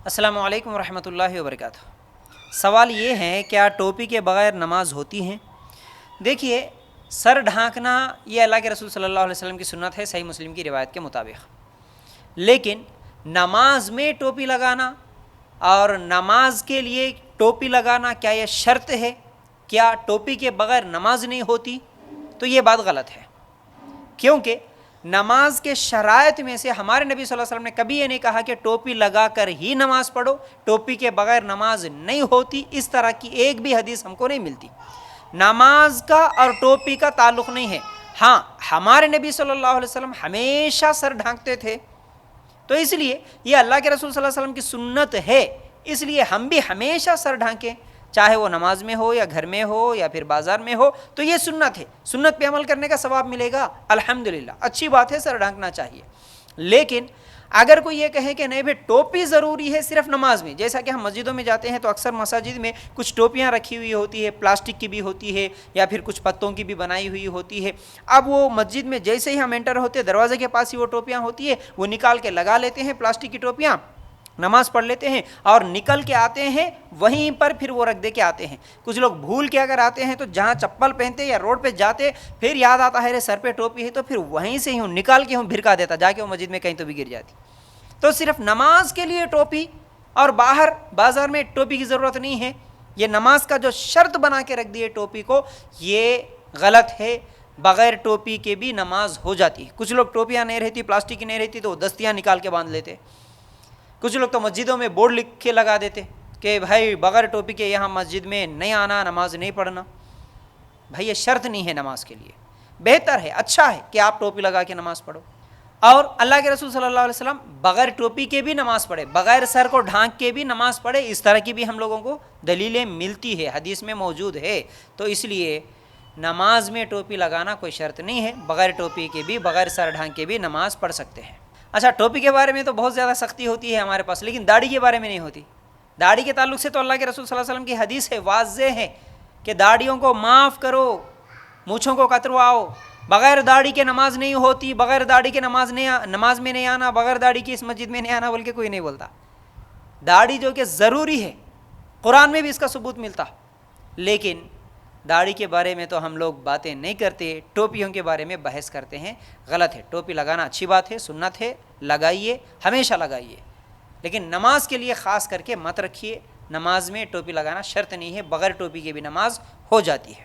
السلام علیکم ورحمۃ اللہ وبرکاتہ۔ سوال یہ ہے، کیا ٹوپی کے بغیر نماز ہوتی ہیں؟ دیکھیے، سر ڈھانکنا یہ اللہ کے رسول صلی اللہ علیہ وسلم کی سنت ہے، صحیح مسلم کی روایت کے مطابق۔ لیکن نماز میں ٹوپی لگانا اور نماز کے لیے ٹوپی لگانا، کیا یہ شرط ہے؟ کیا ٹوپی کے بغیر نماز نہیں ہوتی؟ تو یہ بات غلط ہے، کیونکہ نماز کے شرائط میں سے ہمارے نبی صلی اللہ علیہ وسلم نے کبھی یہ نہیں کہا کہ ٹوپی لگا کر ہی نماز پڑھو، ٹوپی کے بغیر نماز نہیں ہوتی، اس طرح کی ایک بھی حدیث ہم کو نہیں ملتی۔ نماز کا اور ٹوپی کا تعلق نہیں ہے۔ ہاں، ہمارے نبی صلی اللہ علیہ وسلم ہمیشہ سر ڈھانکتے تھے، تو اس لیے یہ اللہ کے رسول صلی اللہ علیہ وسلم کی سنت ہے، اس لیے ہم بھی ہمیشہ سر ڈھانکیں، چاہے وہ نماز میں ہو یا گھر میں ہو یا پھر بازار میں ہو، تو یہ سنت ہے، سنت پہ عمل کرنے کا ثواب ملے گا، الحمدللہ، اچھی بات ہے، سر ڈھانکنا چاہیے۔ لیکن اگر کوئی یہ کہے کہ نہیں بھائی ٹوپی ضروری ہے صرف نماز میں، جیسا کہ ہم مسجدوں میں جاتے ہیں تو اکثر مساجد میں کچھ ٹوپیاں رکھی ہوئی ہوتی ہے، پلاسٹک کی بھی ہوتی ہے یا پھر کچھ پتوں کی بھی بنائی ہوئی ہوتی ہے۔ اب وہ مسجد میں جیسے ہی ہم انٹر ہوتے ہیں، دروازے کے پاس ہی وہ ٹوپیاں ہوتی ہے، وہ نکال کے لگا لیتے ہیں، پلاسٹک کی ٹوپیاں، نماز پڑھ لیتے ہیں اور نکل کے آتے ہیں، وہیں پر پھر وہ رکھ دے کے آتے ہیں۔ کچھ لوگ بھول کے اگر آتے ہیں تو جہاں چپل پہنتے یا روڈ پہ جاتے پھر یاد آتا ہے رے سر پہ ٹوپی ہے، تو پھر وہیں سے ہی نکال کے بھرکا دیتا، جا کے وہ مسجد میں کہیں تو بھی گر جاتی۔ تو صرف نماز کے لیے ٹوپی اور باہر بازار میں ٹوپی کی ضرورت نہیں ہے، یہ نماز کا جو شرط بنا کے رکھ دیے ٹوپی کو، یہ غلط ہے۔ بغیر ٹوپی کے بھی نماز ہو جاتی ہے۔ کچھ لوگ ٹوپیاں نہیں رہتی، پلاسٹک کی نہیں رہتی تو وہ دستیاں نکال کے باندھ لیتے۔ کچھ لوگ تو مسجدوں میں بورڈ لکھ کے لگا دیتے کہ بھائی بغیر ٹوپی کے یہاں مسجد میں نہیں آنا، نماز نہیں پڑھنا۔ بھائی یہ شرط نہیں ہے نماز کے لیے، بہتر ہے، اچھا ہے کہ آپ ٹوپی لگا کے نماز پڑھو۔ اور اللہ کے رسول صلی اللہ علیہ وسلم بغیر ٹوپی کے بھی نماز پڑھے، بغیر سر کو ڈھانک کے بھی نماز پڑھے، اس طرح کی بھی ہم لوگوں کو دلیلیں ملتی ہے، حدیث میں موجود ہے۔ تو اس لیے نماز میں ٹوپی لگانا کوئی شرط نہیں ہے، بغیر ٹوپی کے بھی، بغیر سر ڈھانک کے بھی نماز پڑھ سکتے ہیں۔ اچھا، ٹوپی کے بارے میں تو بہت زیادہ سختی ہوتی ہے ہمارے پاس، لیکن داڑھی کے بارے میں نہیں ہوتی۔ داڑھی کے تعلق سے تو اللہ کے رسول صلی اللہ علیہ وسلم کی حدیث ہے، واضح ہے کہ داڑھیوں کو معاف کرو، مونچھوں کو کترواؤ، بغیر داڑھی کے نماز نہیں ہوتی، بغیر داڑھی کے نماز میں نہیں آنا، بغیر داڑھی کی اس مسجد میں نہیں آنا بول کے کوئی نہیں بولتا۔ داڑھی جو کہ ضروری ہے، قرآن میں بھی اس کا ثبوت ملتا، لیکن داڑھی کے بارے میں تو ہم لوگ باتیں نہیں کرتے، ٹوپیوں کے بارے میں بحث کرتے ہیں، غلط ہے۔ ٹوپی لگانا اچھی بات ہے، سنت ہے، لگائیے، ہمیشہ لگائیے، لیکن نماز کے لیے خاص کر کے مت رکھیے۔ نماز میں ٹوپی لگانا شرط نہیں ہے، بغیر ٹوپی کے بھی نماز ہو جاتی ہے۔